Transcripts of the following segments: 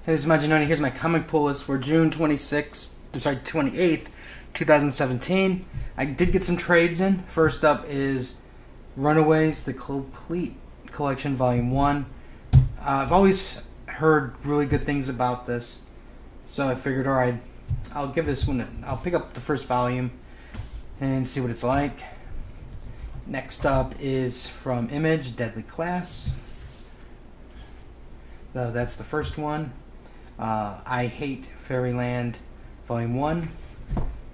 Hey, this is Majin. Here's my comic pull list for June 28th, 2017. I did get some trades in. First up is Runaways, the Complete Collection, Volume 1. I've always heard really good things about this, so I figured, alright, I'll give this one, I'll pick up the first volume and see what it's like. Next up is from Image, Deadly Class. That's the first one. I Hate Fairyland, Volume 1.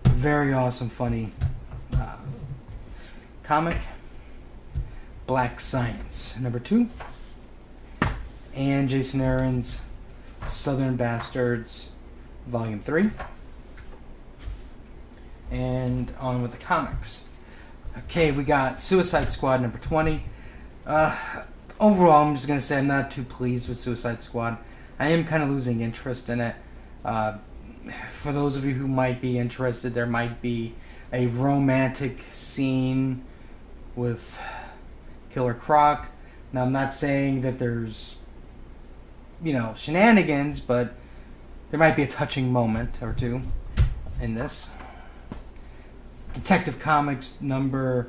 Very awesome, funny comic. Black Science, number 2. And Jason Aaron's Southern Bastards, Volume 3. And on with the comics. Okay, we got Suicide Squad, number 20. Overall, I'm just going to say I'm not too pleased with Suicide Squad. I am kind of losing interest in it. For those of you who might be interested, there might be a romantic scene with Killer Croc. Now, I'm not saying that there's, shenanigans, but there might be a touching moment or two in this. Detective Comics number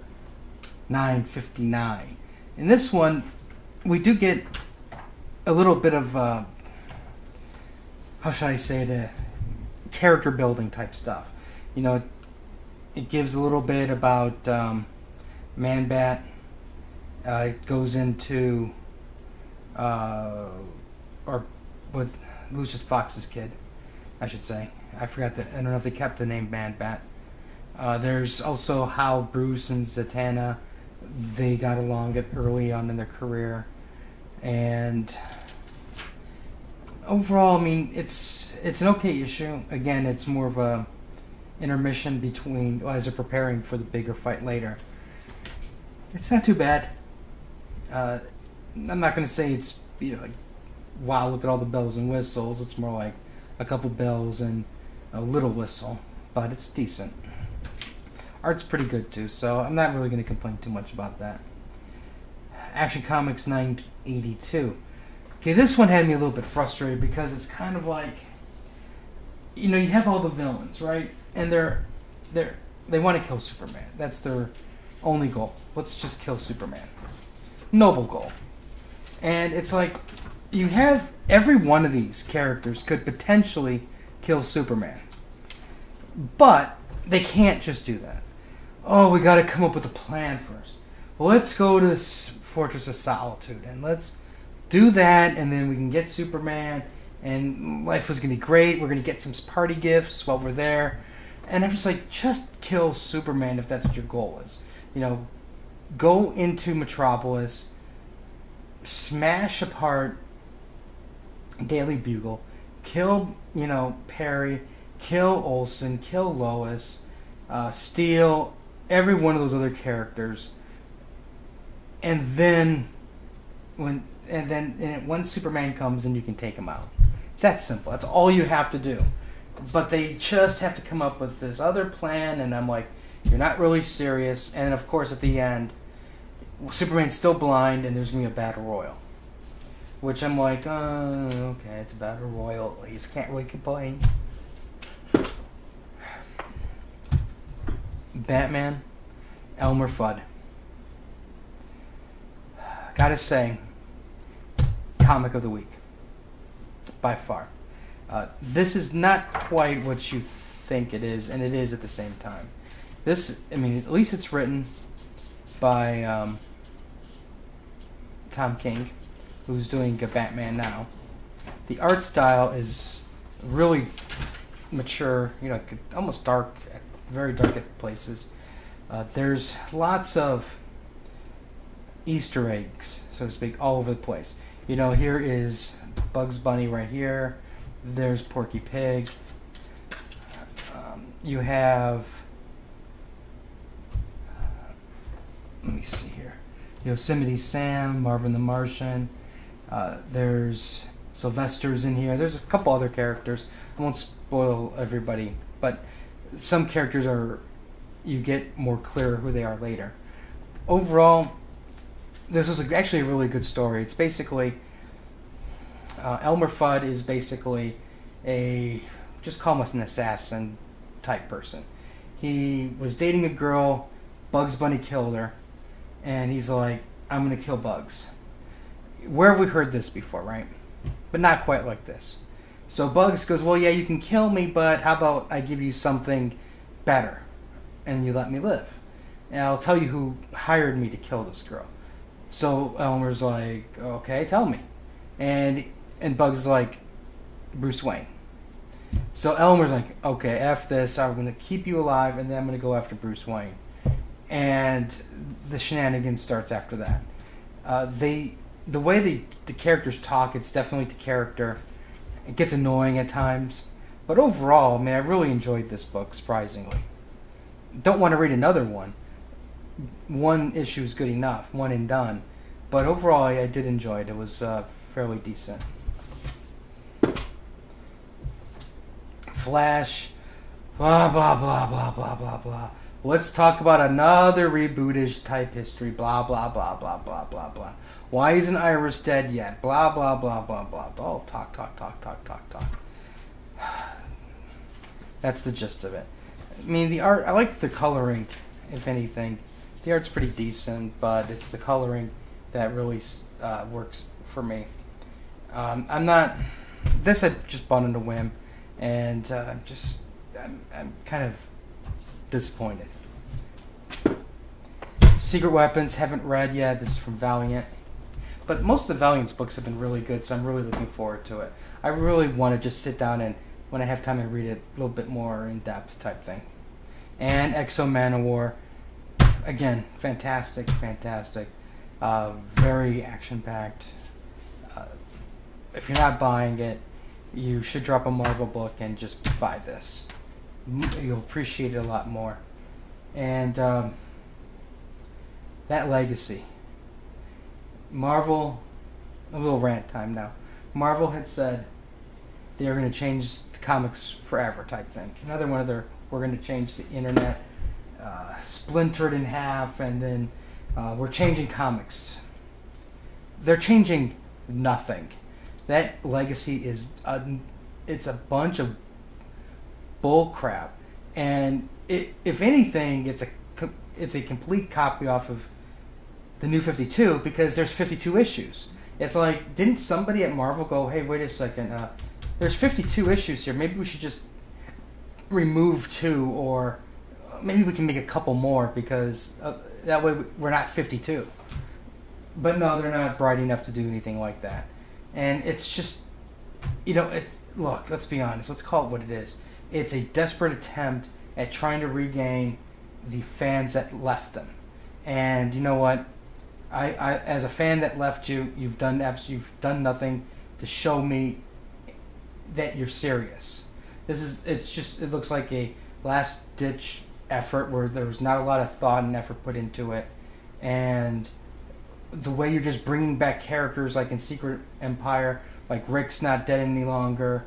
959. In this one, we do get a little bit of, how should I say it, character building type stuff. It gives a little bit about Man-Bat. It goes into, or what's Lucius Fox's kid, I should say. I forgot that. I don't know if they kept the name Man-Bat. There's also how Bruce and Zatanna, they got along early on in their career. And overall, it's an okay issue. Again, it's more of a intermission between, as they're preparing for the bigger fight later. It's not too bad. I'm not going to say it's, like, wow, look at all the bells and whistles. It's more like a couple bells and a little whistle. But it's decent. Art's pretty good too, so I'm not really going to complain too much about that. Action Comics 982. Okay, this one had me a little bit frustrated because it's kind of like, you have all the villains, right? And they want to kill Superman. That's their only goal. Let's just kill Superman. Noble goal. And it's like, you have every one of these characters could potentially kill Superman. But they can't just do that. Oh, we got to come up with a plan first. Well, let's go to this Fortress of Solitude and let's do that, and then we can get Superman, and life was going to be great. We're going to get some party gifts while we're there. And I'm just like, just kill Superman if that's what your goal is. Go into Metropolis, smash apart Daily Bugle, kill, Perry, kill Olsen, kill Lois, steal every one of those other characters, and then once Superman comes in, you can take him out. It's that simple. That's all you have to do. But they just have to come up with this other plan, and I'm like, you're not really serious. And of course, at the end, Superman's still blind, and there's going to be a battle royal. Which I'm like, okay, it's a battle royal. At least can't really complain. Batman, Elmer Fudd. Gotta say, comic of the week. By far. This is not quite what you think it is, and it is at the same time. At least it's written by Tom King, who's doing Batman now. The art style is really mature, almost dark, very dark at places. There's lots of Easter eggs, so to speak, all over the place. Here is Bugs Bunny right here. There's Porky Pig. You have, let me see here, Yosemite Sam, Marvin the Martian. There's Sylvester's in here. There's a couple other characters. I won't spoil everybody, but some characters you get more clear who they are later. Overall, this was actually a really good story. It's basically, Elmer Fudd is basically just call him an assassin type person. He was dating a girl, Bugs Bunny killed her, and he's like, I'm going to kill Bugs. Where have we heard this before, right? But not quite like this. So Bugs goes, well, yeah, you can kill me, but how about I give you something better, and you let me live? And I'll tell you who hired me to kill this girl. So Elmer's like, okay, tell me. And Bugs is like, Bruce Wayne. So Elmer's like, okay, F this, I'm going to keep you alive, and then I'm going to go after Bruce Wayne. And the shenanigans starts after that. The way the characters talk, it's definitely to character. It gets annoying at times. But overall, man, I really enjoyed this book, surprisingly. Don't want to read another one. One issue is good enough, one and done. But overall, I did enjoy it. It was fairly decent. Flash, blah, blah, blah, blah, blah, blah, blah. Let's talk about another rebootish type history, blah, blah, blah, blah, blah, blah, blah. Why isn't Iris dead yet? Blah, blah, blah, blah, blah. Oh, talk. That's the gist of it. I mean, the art, I like the coloring, if anything. The art's pretty decent, but it's the coloring that really works for me. I'm not... This I just bought on a whim, and I'm kind of disappointed. Secret Weapons, haven't read yet. This is from Valiant. But most of the Valiant's books have been really good, so I'm really looking forward to it. I really want to just sit down and, when I have time, and read it a little bit more in-depth type thing. And Exo Manowar, again, fantastic. Very action-packed. If you're not buying it, you should drop a Marvel book and just buy this. You'll appreciate it a lot more. And that Legacy. Marvel, a little rant time now. Marvel had said they are going to change the comics forever type thing. Another one of their, we're going to change the internet, splintered in half, and then we're changing comics. They're changing nothing. That Legacy is it's a bunch of bull crap, and if anything, it's a complete copy off of the New 52, because there's 52 issues. It's like, didn't somebody at Marvel go, hey, wait a second, there's 52 issues here, maybe we should just remove 2, or maybe we can make a couple more, because that way we're not 52. But no, they're not bright enough to do anything like that. And it's just, look, let's be honest, let's call it what it is. It's a desperate attempt at trying to regain the fans that left them. And you know what? I as a fan that left you, you've done nothing to show me that you're serious. It looks like a last ditch effort where there was not a lot of thought and effort put into it, and the way you're just bringing back characters like in Secret Empire, like Rick's not dead any longer,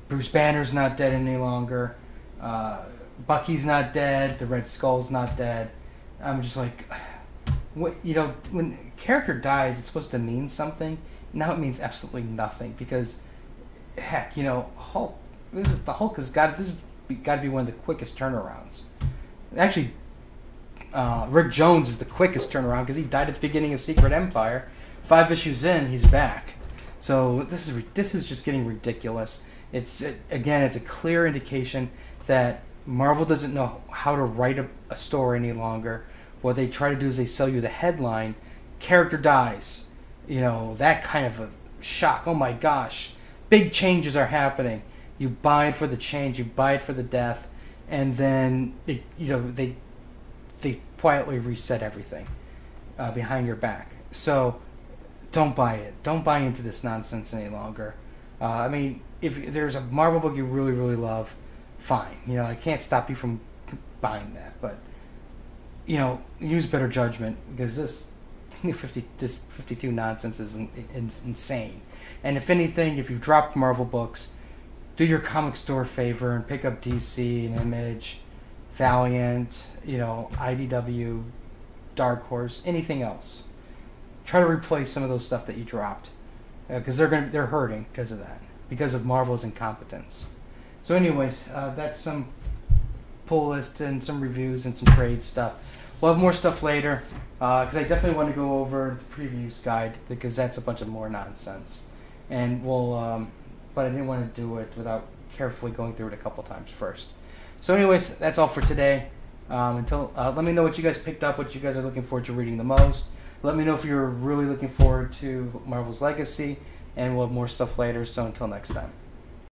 Bruce Banner's not dead any longer, Bucky's not dead, the Red Skull's not dead. I'm just like, when a character dies, it's supposed to mean something. Now it means absolutely nothing, because, heck, Hulk. The Hulk has got to be one of the quickest turnarounds. Actually, Rick Jones is the quickest turnaround, because he died at the beginning of Secret Empire. 5 issues in, he's back. So this is just getting ridiculous. It's a clear indication that Marvel doesn't know how to write a story any longer. What they try to do is they sell you the headline, character dies, that kind of a shock. Oh my gosh, big changes are happening. You buy it for the change, you buy it for the death, and then they quietly reset everything behind your back. So don't buy it. Don't buy into this nonsense any longer. I mean, if there's a Marvel book you really, really love, fine. I can't stop you from buying that, but use better judgment, because this 52 nonsense is insane. And if anything, if you dropped Marvel books, do your comic store a favor and pick up DC and Image, Valiant, IDW, Dark Horse, anything else. Try to replace some of those stuff that you dropped. because they're hurting because of that, because of Marvel's incompetence. So, anyways, that's some pull list and some reviews and some trade stuff. We'll have more stuff later because I definitely want to go over the previews guide because that's a bunch of more nonsense, and but I didn't want to do it without carefully going through it a couple times first. So, anyways, that's all for today. Let me know what you guys picked up, what you guys are looking forward to reading the most. Let me know if you're really looking forward to Marvel's Legacy, and we'll have more stuff later. So until next time.